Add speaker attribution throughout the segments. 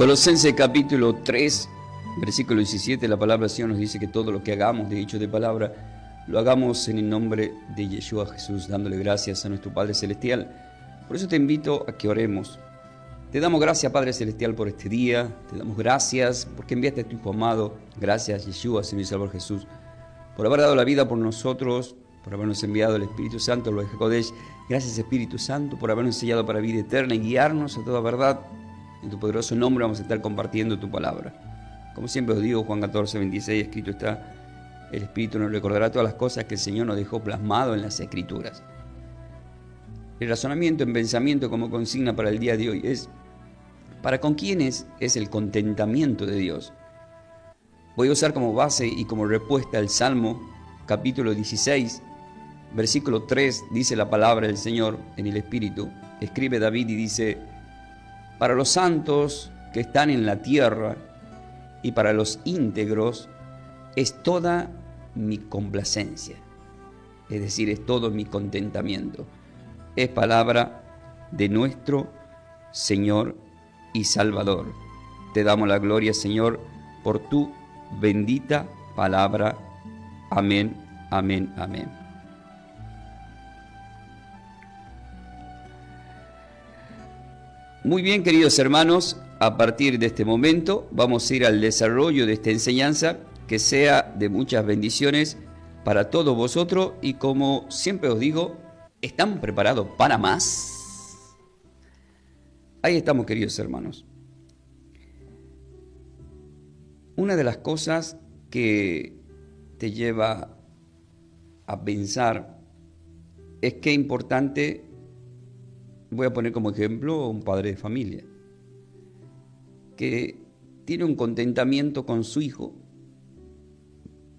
Speaker 1: Colosenses capítulo 3, versículo 17, la palabra del Señor nos dice que todo lo que hagamos de dicho de palabra, lo hagamos en el nombre de Yeshua Jesús, dándole gracias a nuestro Padre Celestial. Por eso te invito a que oremos. Te damos gracias, Padre Celestial, por este día. Te damos gracias porque enviaste a tu Hijo amado. Gracias, Yeshua, Señor y Salvador Jesús, por haber dado la vida por nosotros, por habernos enviado el Espíritu Santo, el Ruach HaKodesh. Gracias, Espíritu Santo, por habernos sellado para vida eterna y guiarnos a toda verdad. En tu poderoso nombre vamos a estar compartiendo tu palabra. Como siempre os digo, Juan 14, 26, escrito está: el Espíritu nos recordará todas las cosas que el Señor nos dejó plasmado en las Escrituras. El razonamiento en pensamiento como consigna para el día de hoy es: ¿para con quiénes es el contentamiento de Dios? Voy a usar como base y como respuesta el Salmo capítulo 16, versículo 3, dice la palabra del Señor en el Espíritu. Escribe David y dice: para los santos que están en la tierra y para los íntegros es toda mi complacencia. Es decir, es todo mi contentamiento. Es palabra de nuestro Señor y Salvador. Te damos la gloria, Señor, por tu bendita palabra. Amén, amén, amén. Muy bien, queridos hermanos, a partir de este momento vamos a ir al desarrollo de esta enseñanza, que sea de muchas bendiciones para todos vosotros, y como siempre os digo, ¿están preparados para más? Ahí estamos, queridos hermanos. Una de las cosas que te lleva a pensar es que es importante. Voy a poner como ejemplo un padre de familia que tiene un contentamiento con su hijo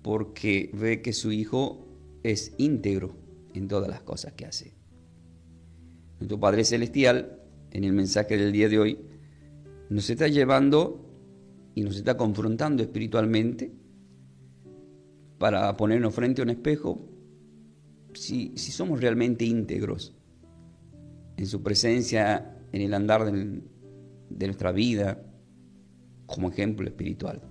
Speaker 1: porque ve que su hijo es íntegro en todas las cosas que hace. Nuestro Padre Celestial, en el mensaje del día de hoy, nos está llevando y nos está confrontando espiritualmente para ponernos frente a un espejo si somos realmente íntegros en su presencia, en el andar de nuestra vida, como ejemplo espiritual.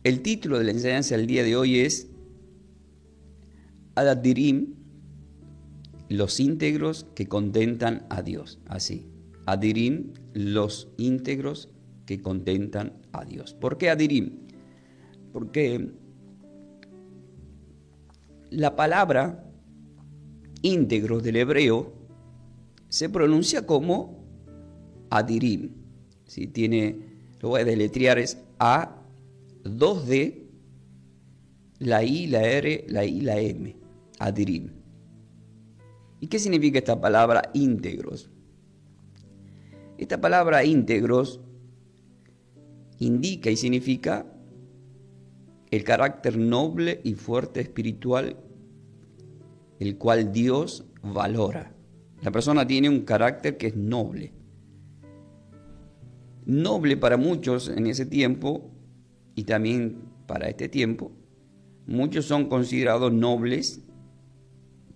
Speaker 1: El título de la enseñanza del día de hoy es Adadirim, los íntegros que contentan a Dios. Así, Adirim, los íntegros que contentan a Dios. ¿Por qué Adirim? Porque la palabra íntegros del hebreo se pronuncia como Adirim. ¿Sí? Lo voy a deletrear, es A, 2D, la I, la R, la I, la M. Adirim. ¿Y qué significa esta palabra íntegros? Esta palabra íntegros indica y significa el carácter noble y fuerte espiritual, el cual Dios valora. La persona tiene un carácter que es noble. Noble para muchos en ese tiempo y también para este tiempo. Muchos son considerados nobles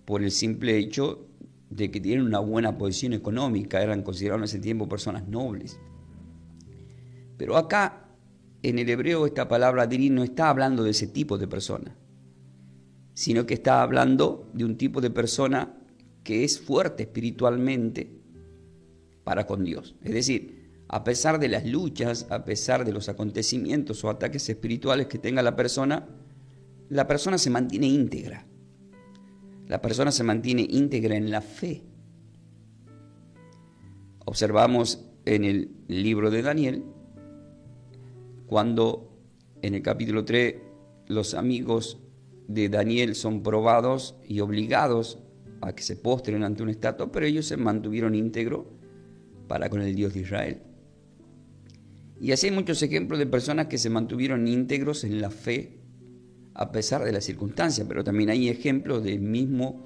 Speaker 1: por el simple hecho de que tienen una buena posición económica. Eran considerados en ese tiempo personas nobles. Pero acá, en el hebreo, esta palabra adirim no está hablando de ese tipo de persona, sino que está hablando de un tipo de persona que es fuerte espiritualmente para con Dios. Es decir, a pesar de las luchas, a pesar de los acontecimientos o ataques espirituales que tenga la persona se mantiene íntegra. La persona se mantiene íntegra en la fe. Observamos en el libro de Daniel, cuando en el capítulo 3 los amigos de Daniel son probados y obligados a que se postren ante una estatua, pero ellos se mantuvieron íntegros para con el Dios de Israel. Y así hay muchos ejemplos de personas que se mantuvieron íntegros en la fe a pesar de las circunstancias, pero también hay ejemplos del mismo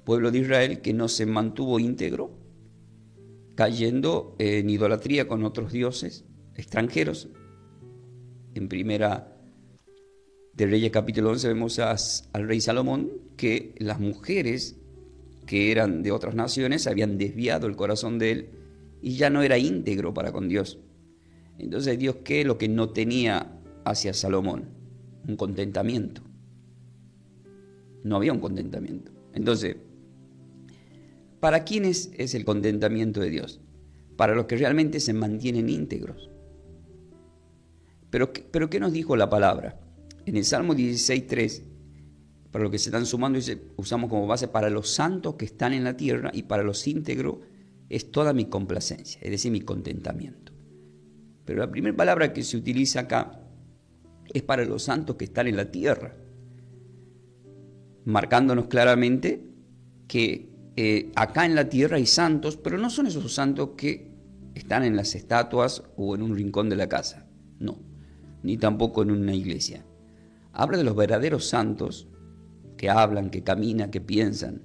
Speaker 1: pueblo de Israel que no se mantuvo íntegro, cayendo en idolatría con otros dioses extranjeros. En Primera de Reyes capítulo 11 vemos al rey Salomón que las mujeres que eran de otras naciones habían desviado el corazón de él y ya no era íntegro para con Dios. Entonces Dios, ¿qué es lo que no tenía hacia Salomón? Un contentamiento. No había un contentamiento. Entonces, ¿para quiénes es el contentamiento de Dios? Para los que realmente se mantienen íntegros. Pero ¿qué nos dijo la palabra? En el Salmo 16:3, para los que se están sumando, dice, usamos como base para los santos que están en la tierra y para los íntegros es toda mi complacencia, es decir, mi contentamiento. Pero la primera palabra que se utiliza acá es para los santos que están en la tierra, marcándonos claramente que acá en la tierra hay santos, pero no son esos santos que están en las estatuas o en un rincón de la casa, no, ni tampoco en una iglesia. Habla de los verdaderos santos que hablan, que caminan, que piensan.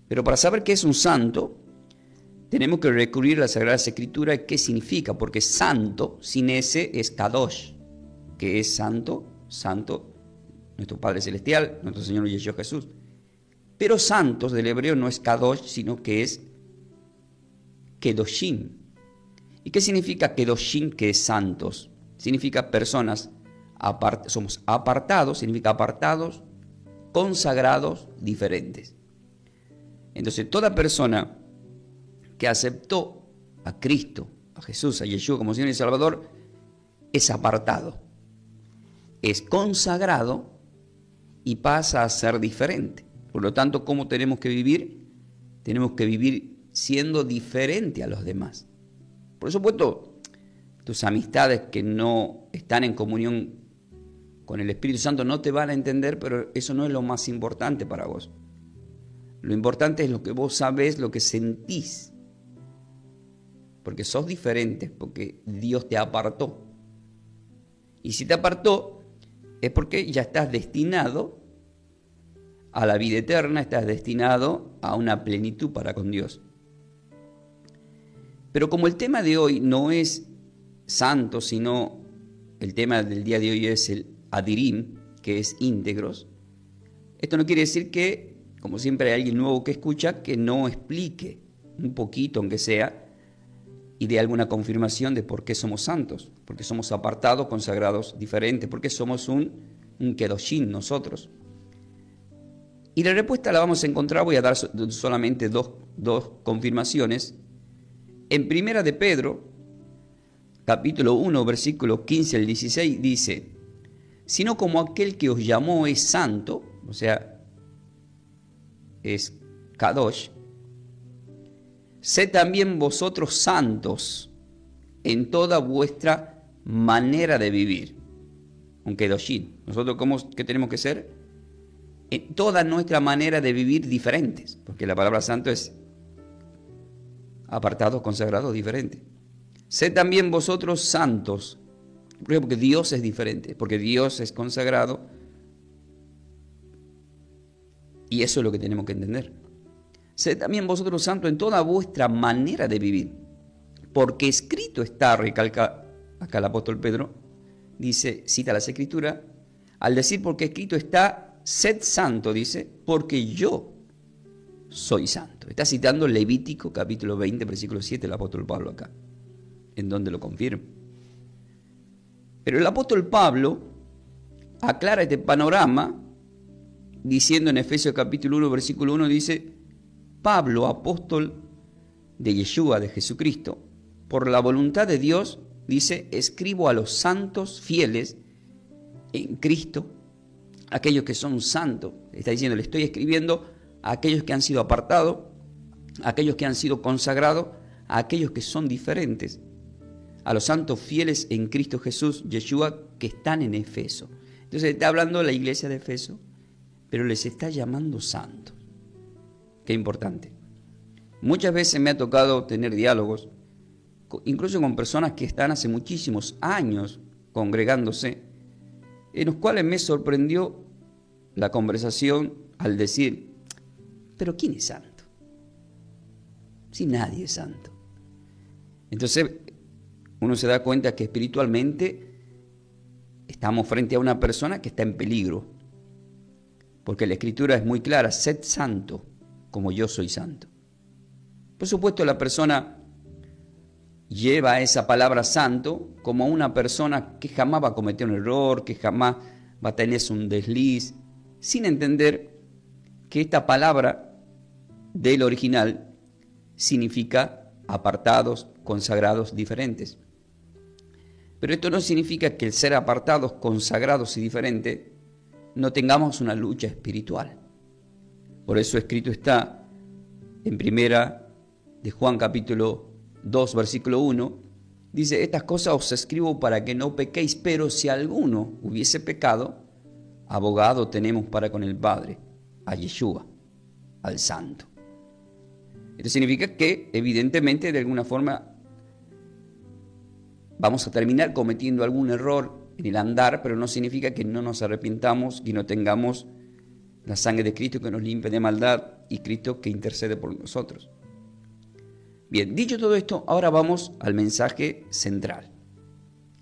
Speaker 1: Pero para saber qué es un santo, tenemos que recurrir a la Sagrada Escritura y qué significa, porque santo sin S es Kadosh, que es santo, santo, nuestro Padre Celestial, nuestro Señor Yeshua Jesús. Pero santos del hebreo no es Kadosh, sino que es Kedoshim. ¿Y qué significa Kedoshim, que es santos? Significa personas, somos apartados, significa apartados, consagrados, diferentes. Entonces toda persona que aceptó a Cristo, a Jesús, a Yeshua como Señor y Salvador, es apartado, es consagrado y pasa a ser diferente. Por lo tanto, ¿cómo tenemos que vivir? Tenemos que vivir siendo diferente a los demás. Por supuesto, tus amistades que no están en comunión con el Espíritu Santo no te van a entender, pero eso no es lo más importante para vos. Lo importante es lo que vos sabés, lo que sentís. Porque sos diferente, porque Dios te apartó. Y si te apartó, es porque ya estás destinado a la vida eterna, estás destinado a una plenitud para con Dios. Pero como el tema de hoy no es santo, sino el tema del día de hoy es el Adirim, que es íntegros, esto no quiere decir que, como siempre hay alguien nuevo que escucha, que no explique un poquito, aunque sea, y dé alguna confirmación de por qué somos santos, porque somos apartados, consagrados, diferentes, porque somos un Kedoshim nosotros. Y la respuesta la vamos a encontrar, voy a dar solamente dos confirmaciones. En Primera de Pedro, capítulo 1, versículo 15 al 16, dice, sino como aquel que os llamó es santo, o sea, es Kadosh, sed también vosotros santos en toda vuestra manera de vivir. Un Kedoshim. Nosotros, ¿qué tenemos que ser? En toda nuestra manera de vivir diferentes, porque la palabra santo es apartado, consagrado, diferente. Sed también vosotros santos, porque Dios es diferente, porque Dios es consagrado, y eso es lo que tenemos que entender. Sed también vosotros santos en toda vuestra manera de vivir, porque escrito está, recalca acá el apóstol Pedro, dice, cita las Escrituras, al decir porque escrito está, sed santo, dice, porque yo soy santo. Está citando Levítico capítulo 20, versículo 7, el apóstol Pablo acá, en donde lo confirma. Pero el apóstol Pablo aclara este panorama diciendo en Efesios capítulo 1, versículo 1, dice, Pablo, apóstol de Yeshua, de Jesucristo, por la voluntad de Dios, dice, escribo a los santos fieles en Cristo, aquellos que son santos. Está diciendo, le estoy escribiendo a aquellos que han sido apartados, a aquellos que han sido consagrados, a aquellos que son diferentes, a los santos fieles en Cristo Jesús, Yeshua, que están en Efeso. Entonces está hablando la iglesia de Efeso, pero les está llamando santos. Qué importante. Muchas veces me ha tocado tener diálogos, incluso con personas que están hace muchísimos años congregándose, en los cuales me sorprendió la conversación al decir, ¿pero quién es santo? Si nadie es santo. Entonces uno se da cuenta que espiritualmente estamos frente a una persona que está en peligro, porque la Escritura es muy clara, sed santo como yo soy santo. Por supuesto, la persona lleva esa palabra santo como una persona que jamás va a cometer un error, que jamás va a tener un desliz, sin entender que esta palabra del original significa apartados, consagrados, diferentes. Pero esto no significa que el ser apartados, consagrados y diferentes no tengamos una lucha espiritual. Por eso escrito está en primera de Juan capítulo 2 versículo 1, dice: estas cosas os escribo para que no pequéis, pero si alguno hubiese pecado, abogado tenemos para con el Padre, a Yeshua, al Santo. Esto significa que evidentemente de alguna forma vamos a terminar cometiendo algún error en el andar, pero no significa que no nos arrepintamos y no tengamos la sangre de Cristo que nos limpia de maldad y Cristo que intercede por nosotros. Bien, dicho todo esto, ahora vamos al mensaje central,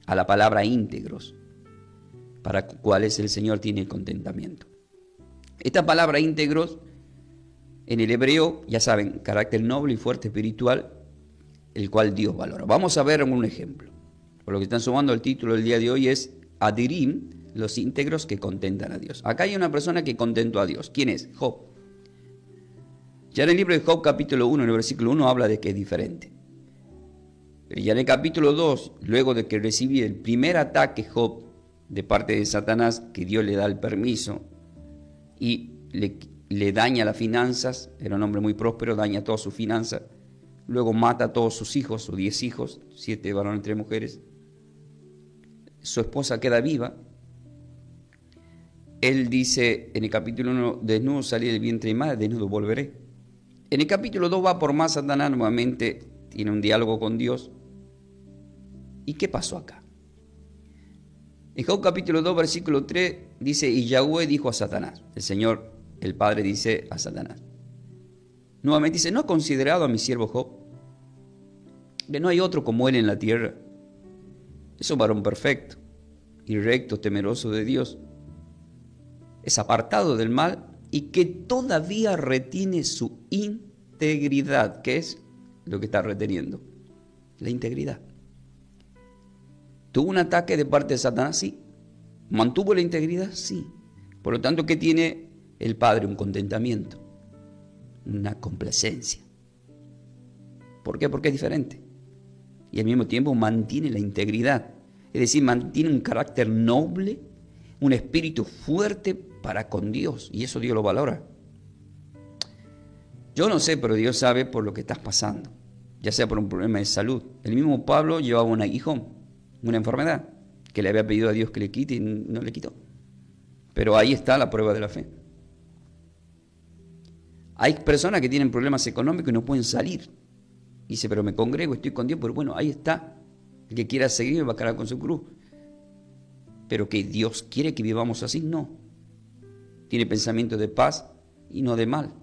Speaker 1: a la palabra íntegros, para cuales el Señor tiene el contentamiento. Esta palabra íntegros, en el hebreo, ya saben, carácter noble y fuerte espiritual, el cual Dios valora. Vamos a ver un ejemplo. Por lo que están sumando el título del día de hoy es Adirim, los íntegros que contentan a Dios. Acá hay una persona que contentó a Dios. ¿Quién es? Job. Ya en el libro de Job capítulo 1, en el versículo 1, habla de que es diferente. Pero ya en el capítulo 2, luego de que recibe el primer ataque Job de parte de Satanás, que Dios le da el permiso y le daña las finanzas, era un hombre muy próspero, daña todas sus finanzas, luego mata a todos sus hijos, sus 10 hijos, 7 varones y 3 mujeres. Su esposa queda viva. Él dice en el capítulo 1, desnudo salí del vientre de mi madre, desnudo volveré. En el capítulo 2 va por más Satanás, nuevamente tiene un diálogo con Dios. ¿Y qué pasó acá? En Job capítulo 2, versículo 3, dice: y Yahweh dijo a Satanás, el Señor, el Padre dice a Satanás. Nuevamente dice: ¿no ha considerado a mi siervo Job? Que no hay otro como él en la tierra. Es un varón perfecto y recto, temeroso de Dios. Es apartado del mal y que todavía retiene su integridad. ¿Qué es lo que está reteniendo? La integridad. ¿Tuvo un ataque de parte de Satanás? Sí. ¿Mantuvo la integridad? Sí. Por lo tanto, ¿qué tiene el Padre? Un contentamiento, una complacencia. ¿Por qué? Porque es diferente. Y al mismo tiempo mantiene la integridad. Es decir, mantiene un carácter noble, un espíritu fuerte para con Dios. Y eso Dios lo valora. Yo no sé, pero Dios sabe por lo que estás pasando. Ya sea por un problema de salud. El mismo Pablo llevaba un aguijón, una enfermedad, que le había pedido a Dios que le quite y no le quitó. Pero ahí está la prueba de la fe. Hay personas que tienen problemas económicos y no pueden salir. Dice: pero me congrego, estoy con Dios. Pero bueno, ahí está. El que quiera seguirme va a cargar con su cruz. Pero que Dios quiere que vivamos así, no. Tiene pensamiento de paz y no de mal.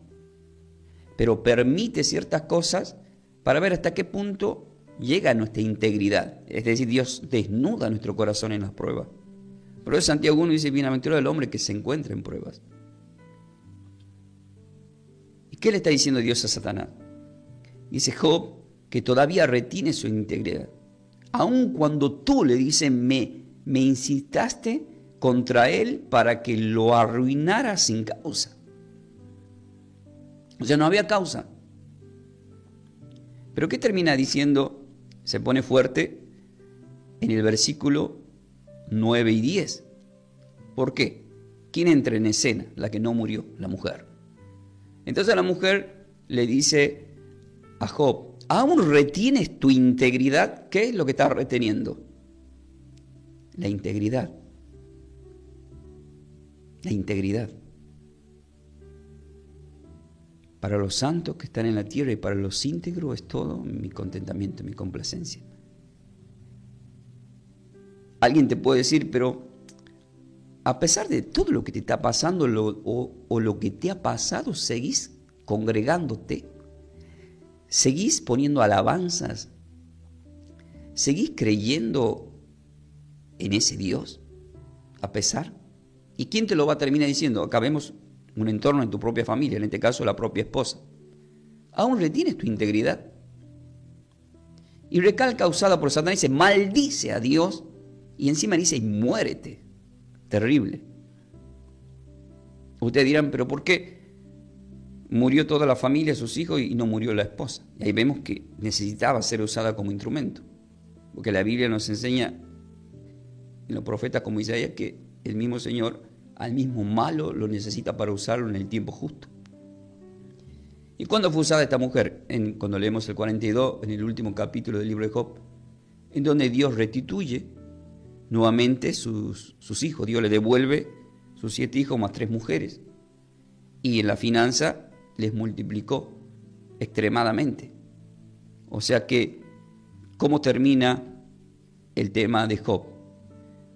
Speaker 1: Pero permite ciertas cosas para ver hasta qué punto llega nuestra integridad. Es decir, Dios desnuda nuestro corazón en las pruebas. Por eso Santiago 1 dice: bienaventurado el hombre que se encuentra en pruebas. ¿Y qué le está diciendo Dios a Satanás? Dice Job que todavía retiene su integridad. Aun cuando tú le dices: me incitaste contra él para que lo arruinara sin causa. O sea, no había causa. Pero ¿qué termina diciendo? Se pone fuerte en el versículo 9 y 10. ¿Por qué? ¿Quién entra en escena? La que no murió, la mujer. Entonces la mujer le dice a Job: ¿aún retienes tu integridad? ¿Qué es lo que estás reteniendo? La integridad. La integridad. Para los santos que están en la tierra y para los íntegros es todo mi contentamiento, mi complacencia. Alguien te puede decir: pero a pesar de todo lo que te está pasando o lo que te ha pasado, seguís congregándote, seguís poniendo alabanzas, seguís creyendo en ese Dios, a pesar. ¿Y quién te lo va a terminar diciendo? Acá vemos un entorno en tu propia familia, en este caso la propia esposa. ¿Aún retienes tu integridad? Y recalca, usada por Satanás, dice, maldice a Dios, y encima dice, muérete. Terrible. Ustedes dirán, pero ¿por qué murió toda la familia, sus hijos, y no murió la esposa? Y ahí vemos que necesitaba ser usada como instrumento. Porque la Biblia nos enseña, en los profetas como Isaías, que el mismo Señor al mismo malo lo necesita para usarlo en el tiempo justo. ¿Y cuándo fue usada esta mujer? Cuando leemos el 42, en el último capítulo del libro de Job, en donde Dios restituye nuevamente sus hijos. Dios le devuelve sus 7 hijos más 3 mujeres. Y en la finanza les multiplicó extremadamente. O sea que, ¿cómo termina el tema de Job?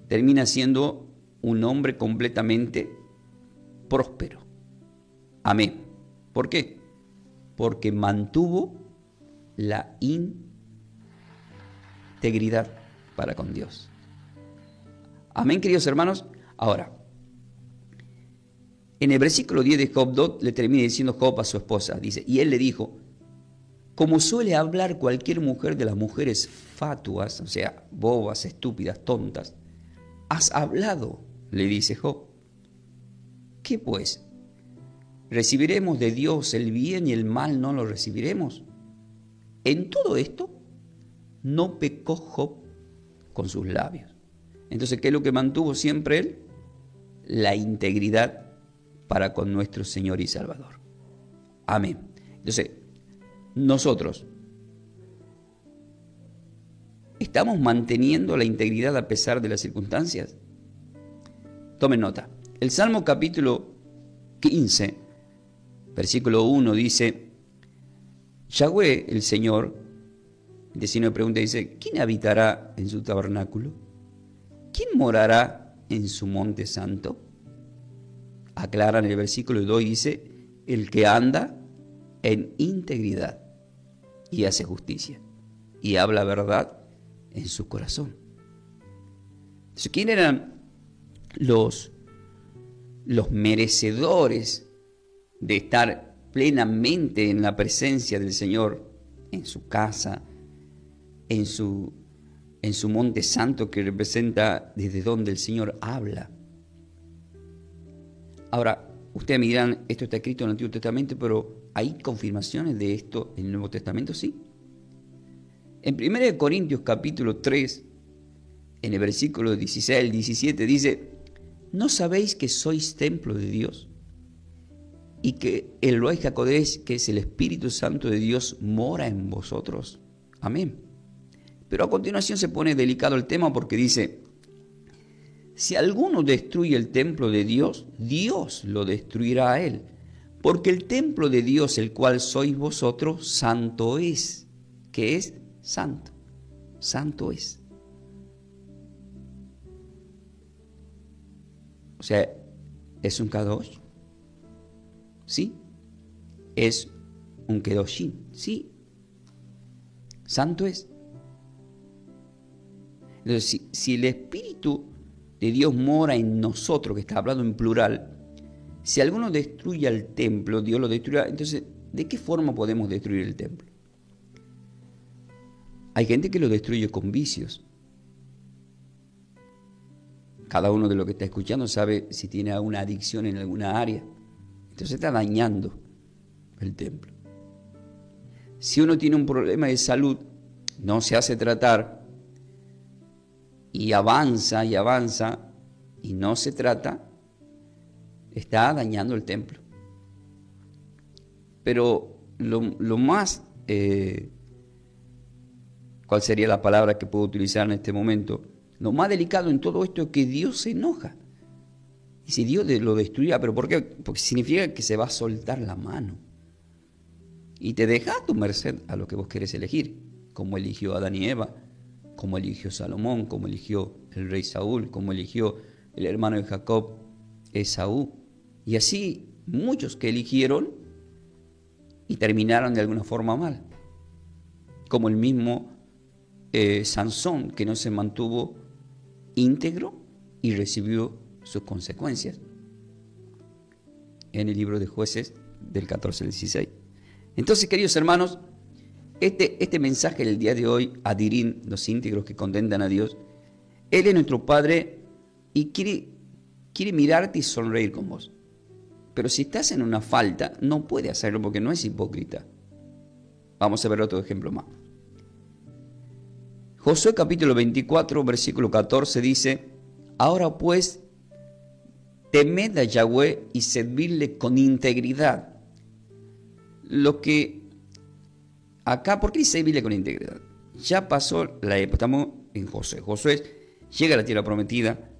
Speaker 1: Termina siendo un hombre completamente próspero. Amén. ¿Por qué? Porque mantuvo la integridad para con Dios. Amén, queridos hermanos. Ahora, en el versículo 10 de Job 2 le termina diciendo Job a su esposa, dice, y él le dijo, como suele hablar cualquier mujer de las mujeres fatuas, o sea, bobas, estúpidas, tontas, has hablado, le dice Job. ¿Qué pues? ¿Recibiremos de Dios el bien y el mal no lo recibiremos? En todo esto no pecó Job con sus labios. Entonces, ¿qué es lo que mantuvo siempre él? La integridad para con nuestro Señor y Salvador. Amén. Entonces, nosotros ¿estamos manteniendo la integridad a pesar de las circunstancias? Tomen nota. El Salmo capítulo 15, versículo 1 dice, Yahweh, el Señor, el 19 pregunta, dice, ¿quién habitará en su tabernáculo? ¿Quién morará en su monte santo? Aclara en el versículo 2 y dice, el que anda en integridad y hace justicia y habla verdad en su corazón. Entonces, ¿quién eran los merecedores de estar plenamente en la presencia del Señor, en su casa, en su monte santo que representa desde donde el Señor habla? Ahora, ustedes me dirán, esto está escrito en el Antiguo Testamento, pero ¿hay confirmaciones de esto en el Nuevo Testamento? Sí. En 1 Corintios capítulo 3, en el versículo 16 al 17 dice, ¿no sabéis que sois templo de Dios? Y que el Ruach HaKodesh, que es el Espíritu Santo de Dios, mora en vosotros. Amén. Pero a continuación se pone delicado el tema porque dice, si alguno destruye el templo de Dios, Dios lo destruirá a él. Porque el templo de Dios, el cual sois vosotros, santo es. ¿Qué es? Santo. Santo es. O sea, ¿es un kadosh? Sí. ¿Es un kedoshin? Sí. Santo es. Entonces, si el Espíritu de Dios mora en nosotros, que está hablando en plural, si alguno destruye el templo, Dios lo destruirá. Entonces, ¿de qué forma podemos destruir el templo? Hay gente que lo destruye con vicios. Cada uno de los que está escuchando sabe si tiene alguna adicción en alguna área. Entonces está dañando el templo. Si uno tiene un problema de salud, no se hace tratar y avanza y no se trata, está dañando el templo. Pero lo más, ¿cuál sería la palabra que puedo utilizar en este momento? Lo más delicado en todo esto es que Dios se enoja. Y si Dios lo destruirá, ¿pero por qué? Porque significa que se va a soltar la mano. Y te deja a tu merced a lo que vos querés elegir, como eligió Adán y Eva, como eligió Salomón, como eligió el rey Saúl, como eligió el hermano de Jacob, Esaú. Y así muchos que eligieron y terminaron de alguna forma mal. Como el mismo Sansón, que no se mantuvo íntegro y recibió sus consecuencias. En el libro de Jueces del 14 al 16. Entonces, queridos hermanos, Este mensaje del día de hoy, Adirín, los íntegros que contentan a Dios, Él es nuestro Padre y quiere mirarte y sonreír con vos. Pero si estás en una falta, no puede hacerlo porque no es hipócrita. Vamos a ver otro ejemplo más. Josué capítulo 24, versículo 14 dice: ahora pues, temed a Yahweh y servirle con integridad. Lo que acá, ¿por qué dice servirle con integridad? Ya pasó la época, estamos en Josué. Josué llega a la tierra prometida,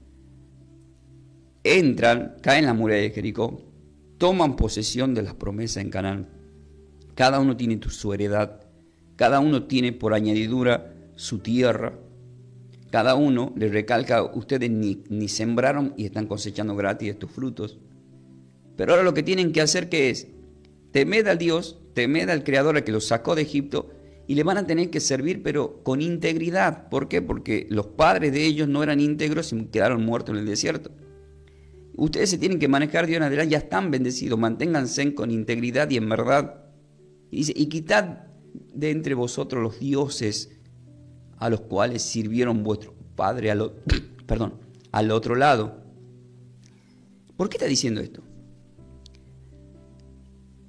Speaker 1: entran, caen las murallas de Jericó, toman posesión de las promesas en Canaán. Cada uno tiene su heredad, cada uno tiene por añadidura su tierra. Cada uno le recalca: ustedes ni sembraron y están cosechando gratis estos frutos. Pero ahora lo que tienen que hacer, ¿qué es? Temed al Dios, temed al Creador, al que los sacó de Egipto, y le van a tener que servir, pero con integridad. ¿Por qué? Porque los padres de ellos no eran íntegros y quedaron muertos en el desierto. Ustedes se tienen que manejar de ahora en adelante, ya están bendecidos, manténganse con integridad y en verdad. Y dice: y quitad de entre vosotros los dioses a los cuales sirvieron vuestros padres al otro lado. ¿Por qué está diciendo esto?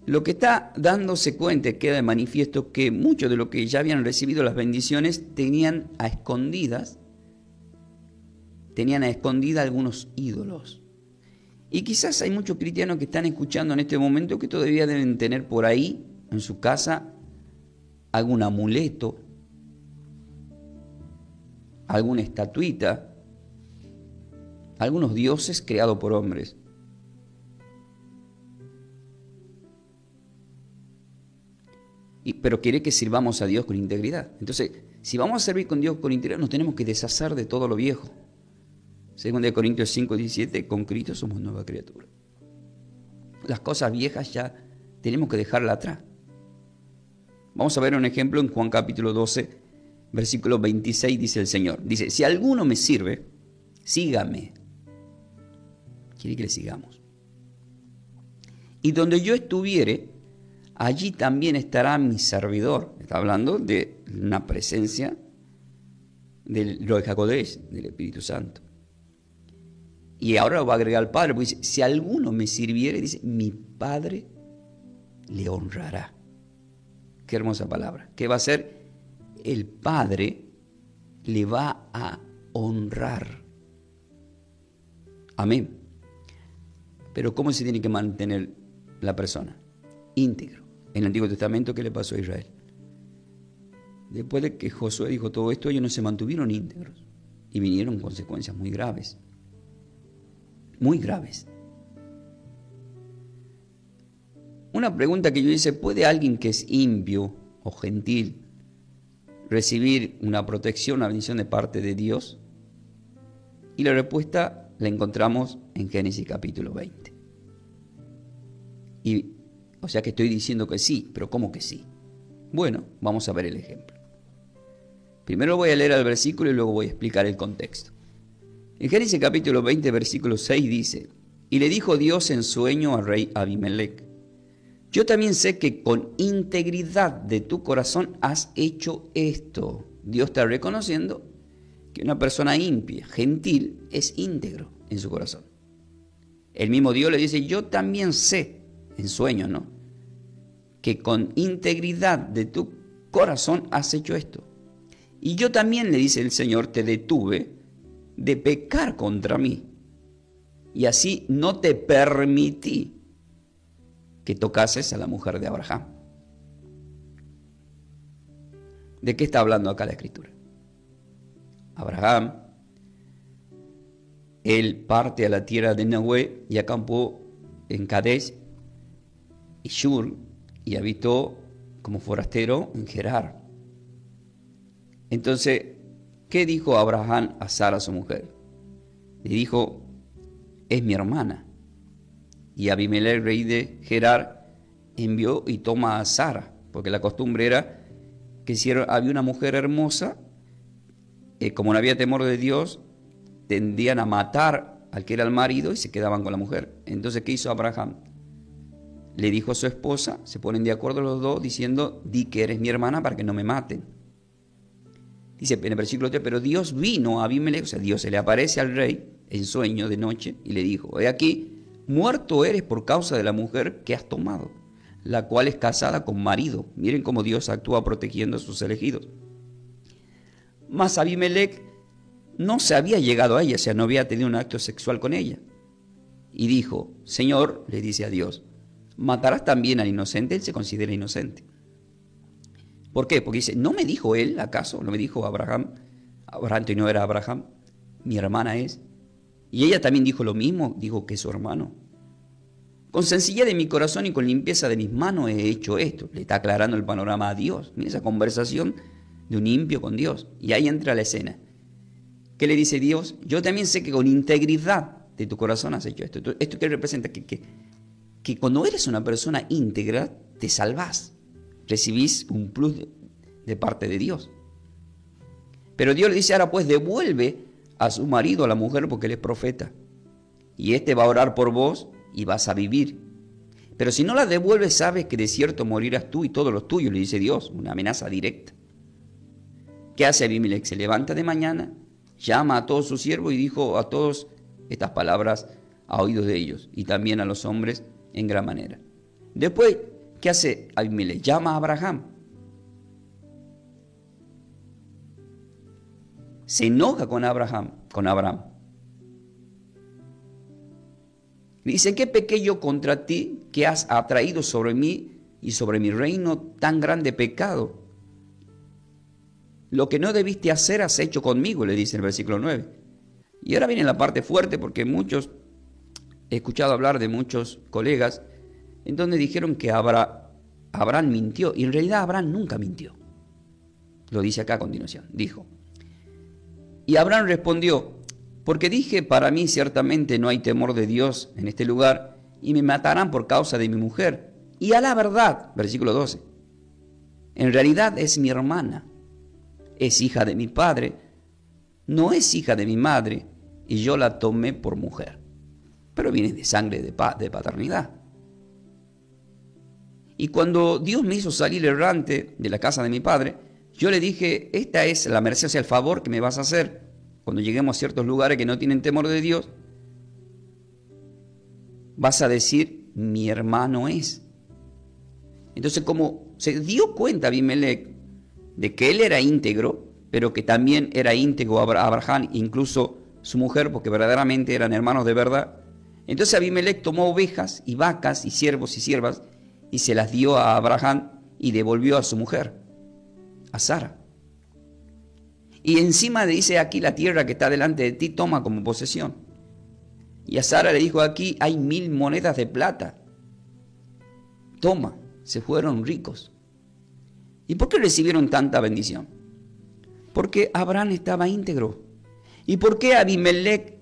Speaker 1: Lo que está dándose cuenta, queda de manifiesto, que muchos de los que ya habían recibido las bendiciones tenían a escondidas algunos ídolos. Y quizás hay muchos cristianos que están escuchando en este momento que todavía deben tener por ahí, en su casa, algún amuleto, alguna estatuita, algunos dioses creados por hombres. Pero quiere que sirvamos a Dios con integridad. Entonces, si vamos a servir con Dios con integridad, nos tenemos que deshacer de todo lo viejo. 2 Corintios 5:17, con Cristo somos nueva criatura. Las cosas viejas ya tenemos que dejarlas atrás. Vamos a ver un ejemplo en Juan capítulo 12, versículo 26, dice el Señor. Dice: si alguno me sirve, sígame. Quiere que le sigamos. Y donde yo estuviere, allí también estará mi servidor. Está hablando de una presencia del Ruach HaKodesh, del Espíritu Santo. Y ahora lo va a agregar al Padre, porque dice: si alguno me sirviere, dice, mi Padre le honrará. Qué hermosa palabra. ¿Qué va a hacer? El Padre le va a honrar. Amén. Pero ¿cómo se tiene que mantener la persona? Íntegro. En el Antiguo Testamento, ¿qué le pasó a Israel? Después de que Josué dijo todo esto, ellos no se mantuvieron íntegros y vinieron consecuencias muy graves. Muy graves. Una pregunta que yo hice: ¿puede alguien que es impío o gentil recibir una protección, una bendición de parte de Dios? Y la respuesta la encontramos en Génesis capítulo 20. O sea que estoy diciendo que sí, pero ¿cómo que sí? Bueno, vamos a ver el ejemplo. Primero voy a leer el versículo y luego voy a explicar el contexto. En Génesis capítulo 20, versículo 6 dice: y le dijo Dios en sueño al rey Abimelec: yo también sé que con integridad de tu corazón has hecho esto. Dios está reconociendo que una persona impía, gentil, es íntegro en su corazón. El mismo Dios le dice: yo también sé, en sueños, ¿no?, que con integridad de tu corazón has hecho esto. Y yo también, le dice el Señor, te detuve de pecar contra mí. Y así no te permití que tocases a la mujer de Abraham. ¿De qué está hablando acá la Escritura? Abraham, él parte a la tierra de Nahue y acampó en Kadesh y Shur y habitó como forastero en Gerar. Entonces, ¿qué dijo Abraham a Sara, su mujer? Le dijo: es mi hermana. Y Abimelec, rey de Gerar, envió y toma a Sara, porque la costumbre era que si había una mujer hermosa, como no había temor de Dios, tendían a matar al que era el marido y se quedaban con la mujer. Entonces, ¿qué hizo Abraham? le dijo a su esposa, se ponen de acuerdo los dos diciendo, di que eres mi hermana para que no me maten. Dice en el versículo 3, pero Dios vino a Abimelech, o sea, Dios se le aparece al rey en sueño de noche y le dijo, he aquí, muerto eres por causa de la mujer que has tomado, la cual es casada con marido. Miren cómo Dios actúa protegiendo a sus elegidos. Mas Abimelech no se había llegado a ella, o sea, no había tenido un acto sexual con ella. Y dijo, Señor, le dice a Dios, ¿matarás también al inocente? Él se considera inocente. ¿Por qué? Porque dice, ¿no me dijo él acaso? ¿No me dijo Abraham? Abraham no era Abraham, mi hermana es. Y ella también dijo lo mismo, dijo que es su hermano. Con sencillez de mi corazón y con limpieza de mis manos he hecho esto. Le está aclarando el panorama a Dios. Mira esa conversación de un impío con Dios. Y ahí entra la escena. ¿Qué le dice Dios? Yo también sé que con integridad de tu corazón has hecho esto. ¿Esto qué representa? Que cuando eres una persona íntegra, te salvás. Recibís un plus de parte de Dios. Pero Dios le dice, ahora pues devuelve a su marido, a la mujer, porque él es profeta. Y este va a orar por vos y vas a vivir. Pero si no la devuelves, sabes que de cierto morirás tú y todos los tuyos, le dice Dios, una amenaza directa. ¿Qué hace Abimelech? Se levanta de mañana, llama a todos sus siervos y dijo a todos estas palabras a oídos de ellos y también a los hombres en gran manera. Después, ¿qué hace Abimelech? Llama a Abraham. Se enoja con Abraham. Dice, ¿qué pequé yo contra ti que has atraído sobre mí y sobre mi reino tan grande pecado? Lo que no debiste hacer has hecho conmigo, le dice el versículo 9. Y ahora viene la parte fuerte porque he escuchado hablar de muchos colegas en donde dijeron que Abraham mintió, y en realidad Abraham nunca mintió. Lo dice acá a continuación, dijo. Y Abraham respondió, porque dije, para mí ciertamente no hay temor de Dios en este lugar, y me matarán por causa de mi mujer. Y a la verdad, versículo 12, en realidad es mi hermana, es hija de mi padre, no es hija de mi madre, y yo la tomé por mujer. Pero viene de sangre de paternidad. Y cuando Dios me hizo salir errante de la casa de mi padre, yo le dije, esta es la merced, o sea, el favor que me vas a hacer. Cuando lleguemos a ciertos lugares que no tienen temor de Dios, vas a decir, mi hermano es. Entonces, como se dio cuenta Abimelech de que él era íntegro, pero que también era íntegro Abraham, incluso su mujer, porque verdaderamente eran hermanos de verdad, entonces Abimelech tomó ovejas y vacas y siervos y siervas y se las dio a Abraham y devolvió a su mujer, a Sara. Y encima le dice, aquí la tierra que está delante de ti, toma como posesión. Y a Sara le dijo, aquí hay 1000 monedas de plata. Toma, se fueron ricos. ¿Y por qué recibieron tanta bendición? Porque Abraham estaba íntegro. ¿Y por qué Abimelech,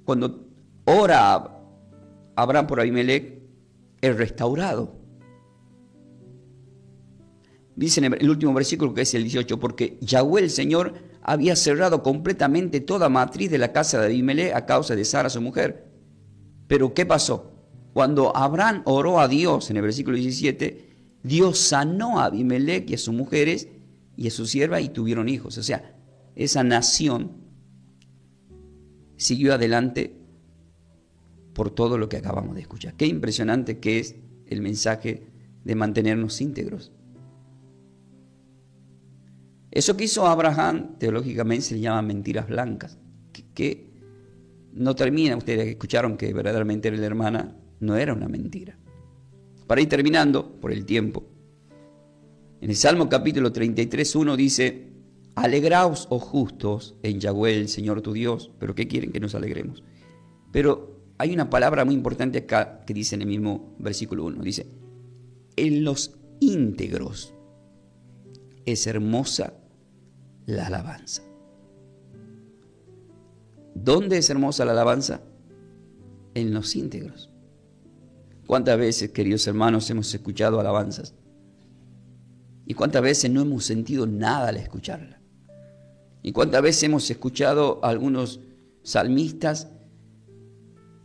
Speaker 1: cuando ora Abraham por Abimelech, es restaurado? Dice en el último versículo, que es el 18, porque Yahweh el Señor había cerrado completamente toda matriz de la casa de Abimelech a causa de Sara su mujer. Pero ¿qué pasó? Cuando Abraham oró a Dios en el versículo 17, Dios sanó a Abimelech y a sus mujeres y a su sierva y tuvieron hijos. O sea, esa nación siguió adelante por todo lo que acabamos de escuchar. Qué impresionante que es el mensaje de mantenernos íntegros. Eso que hizo Abraham, teológicamente se le llama mentiras blancas, que no termina, ustedes escucharon que verdaderamente era la hermana, no era una mentira. Para ir terminando, por el tiempo, en el Salmo capítulo 33:1 dice, alegraos, oh justos, en Yahweh el Señor tu Dios. ¿Pero qué quieren? Que nos alegremos. Pero hay una palabra muy importante acá que dice en el mismo versículo 1, dice, en los íntegros es hermosa la alabanza. ¿Dónde es hermosa la alabanza? En los íntegros. ¿Cuántas veces, queridos hermanos, hemos escuchado alabanzas? ¿Y cuántas veces no hemos sentido nada al escucharla? ¿Y cuántas veces hemos escuchado a algunos salmistas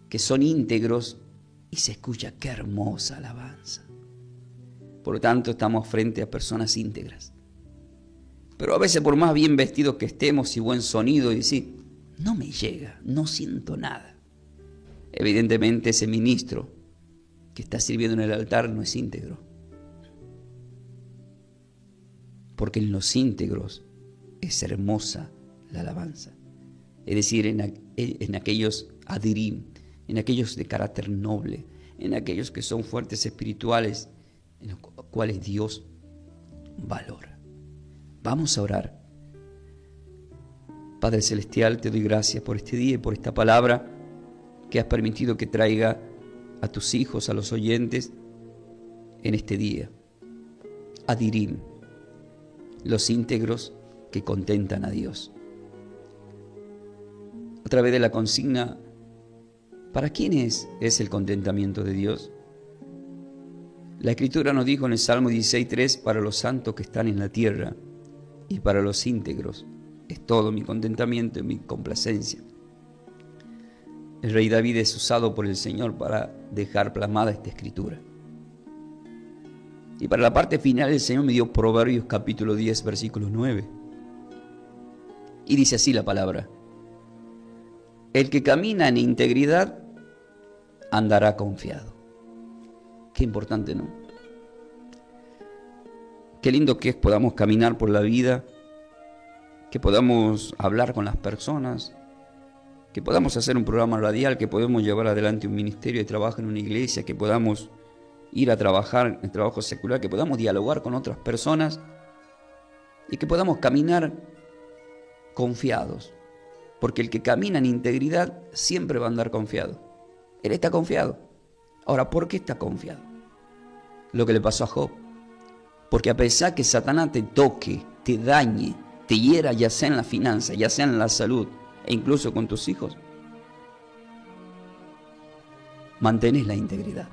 Speaker 1: que son íntegros y se escucha qué hermosa alabanza. Por lo tanto, estamos frente a personas íntegras. Pero a veces, por más bien vestidos que estemos y buen sonido, y decir, no me llega, no siento nada. Evidentemente ese ministro que está sirviendo en el altar no es íntegro. Porque en los íntegros es hermosa la alabanza. Es decir, en aquellos adirim, en aquellos de carácter noble, en aquellos que son fuertes espirituales, en los cuales Dios valora. Vamos a orar. Padre Celestial, te doy gracias por este día y por esta palabra que has permitido que traiga a tus hijos, a los oyentes, en este día. Adirim, los íntegros que contentan a Dios. A través de la consigna, ¿para quiénes es el contentamiento de Dios? La Escritura nos dijo en el Salmo 16:3, para los santos que están en la tierra y para los íntegros es todo mi contentamiento y mi complacencia. El rey David es usado por el Señor para dejar plasmada esta Escritura. Y para la parte final el Señor me dio Proverbios capítulo 10, versículo 9. Y dice así la palabra: el que camina en integridad andará confiado. Qué importante, ¿no? Qué lindo que es podamos caminar por la vida, que podamos hablar con las personas, que podamos hacer un programa radial, que podamos llevar adelante un ministerio de trabajo en una iglesia, que podamos ir a trabajar en trabajo secular, que podamos dialogar con otras personas y que podamos caminar confiados. Porque el que camina en integridad siempre va a andar confiado. Él está confiado. Ahora, ¿por qué está confiado? Lo que le pasó a Job. Porque a pesar que Satanás te toque, te dañe, te hiera, ya sea en la finanza, ya sea en la salud, e incluso con tus hijos, mantenés la integridad.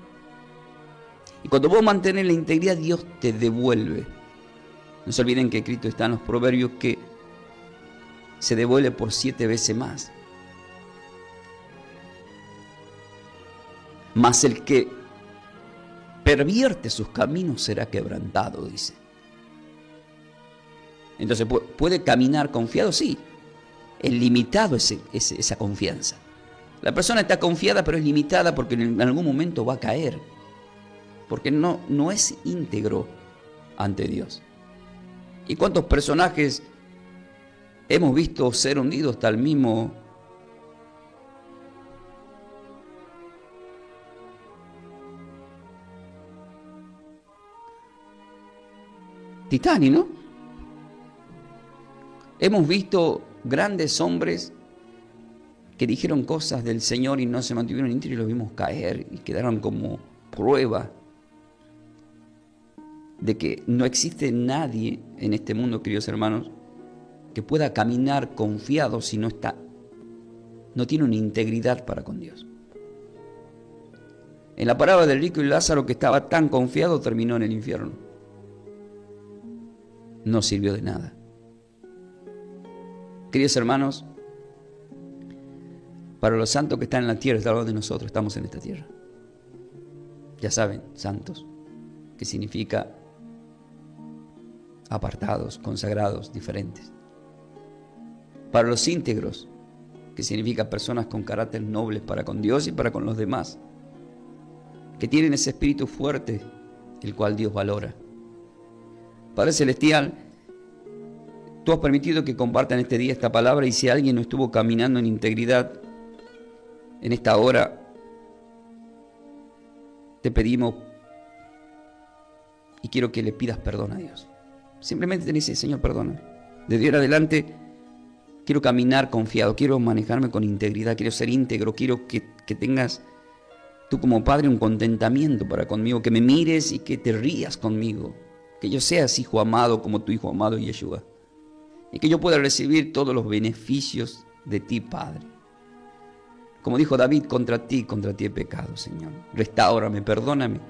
Speaker 1: Y cuando vos mantenés la integridad, Dios te devuelve. No se olviden que escrito está en los proverbios que se devuelve por 7 veces más. Mas el que pervierte sus caminos será quebrantado, dice. Entonces, ¿puede caminar confiado? Sí. Es limitado esa confianza. La persona está confiada, pero es limitada porque en algún momento va a caer. Porque no es íntegro ante Dios. ¿Y cuántos personajes hemos visto ser hundidos? Hasta el mismo Titanic, ¿no? Hemos visto grandes hombres que dijeron cosas del Señor y no se mantuvieron íntegros y los vimos caer y quedaron como prueba de que no existe nadie en este mundo, queridos hermanos, que pueda caminar confiado si no tiene una integridad para con Dios. En la parábola del rico y Lázaro, que estaba tan confiado, terminó en el infierno. No sirvió de nada. Queridos hermanos, para los santos que están en la tierra, está hablando de nosotros, estamos en esta tierra. Ya saben, santos, que significa apartados, consagrados, diferentes. Para los íntegros, que significa personas con carácter nobles para con Dios y para con los demás, que tienen ese espíritu fuerte, el cual Dios valora. Padre Celestial, tú has permitido que compartan este día esta palabra, y si alguien no estuvo caminando en integridad en esta hora, te pedimos y quiero que le pidas perdón a Dios. Simplemente te dice: Señor, perdóname. Desde ahora adelante quiero caminar confiado, quiero manejarme con integridad, quiero ser íntegro, quiero que tengas tú como Padre un contentamiento para conmigo, que me mires y que te rías conmigo, que yo seas hijo amado como tu hijo amado Yeshua, y que yo pueda recibir todos los beneficios de ti, Padre. Como dijo David, contra ti he pecado, Señor. Restáurame, perdóname.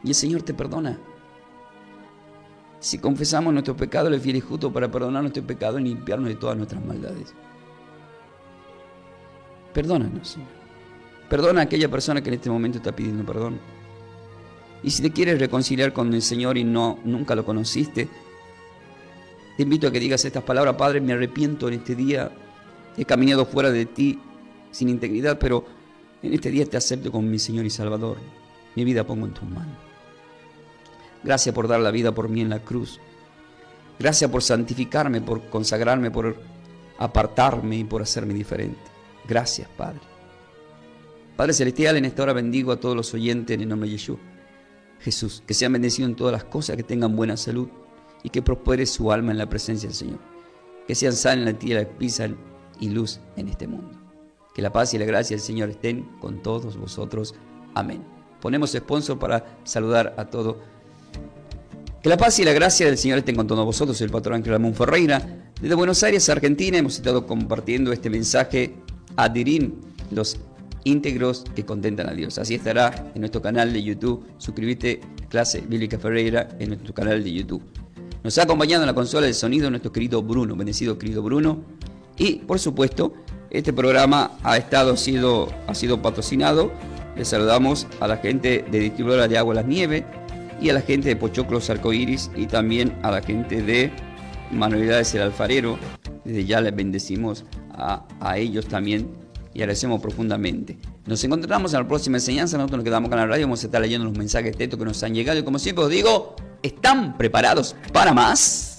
Speaker 1: Y el Señor te perdona. Si confesamos nuestro pecado, Él es fiel y justo para perdonar nuestro pecado y limpiarnos de todas nuestras maldades. Perdónanos, Señor. Perdona a aquella persona que en este momento está pidiendo perdón. Y si te quieres reconciliar con el Señor y nunca lo conociste, te invito a que digas estas palabras: Padre, me arrepiento en este día. He caminado fuera de ti sin integridad, pero en este día te acepto como mi Señor y Salvador. Mi vida pongo en tus manos. Gracias por dar la vida por mí en la cruz. Gracias por santificarme, por consagrarme, por apartarme y por hacerme diferente. Gracias, Padre. Padre Celestial, en esta hora bendigo a todos los oyentes en el nombre de Yeshua. Jesús, que sean bendecidos en todas las cosas, que tengan buena salud y que prospere su alma en la presencia del Señor. Que sean sal en la tierra, pisa y luz en este mundo. Que la paz y la gracia del Señor estén con todos vosotros. Amén. Ponemos sponsor para saludar a todos. Que la paz y la gracia del Señor estén con todos vosotros. Soy el pastor Ángel Ramón Ferreira. Desde Buenos Aires, Argentina, hemos estado compartiendo este mensaje Adirim, los íntegros que contentan a Dios. Así estará en nuestro canal de YouTube. Suscríbete, Clase Bíblica Ferreira, en nuestro canal de YouTube. Nos ha acompañado en la consola de sonido nuestro querido Bruno, bendecido querido Bruno. Y, por supuesto, este programa ha sido patrocinado. Les saludamos a la gente de Distribuidora de Agua Las Nieves y a la gente de Pochoclos Arcoíris y también a la gente de Manualidades El Alfarero. Desde ya les bendecimos a ellos también y agradecemos profundamente. Nos encontramos en la próxima enseñanza. Nosotros nos quedamos con la radio. Vamos a estar leyendo los mensajes de texto que nos han llegado. Y como siempre os digo, ¿están preparados para más?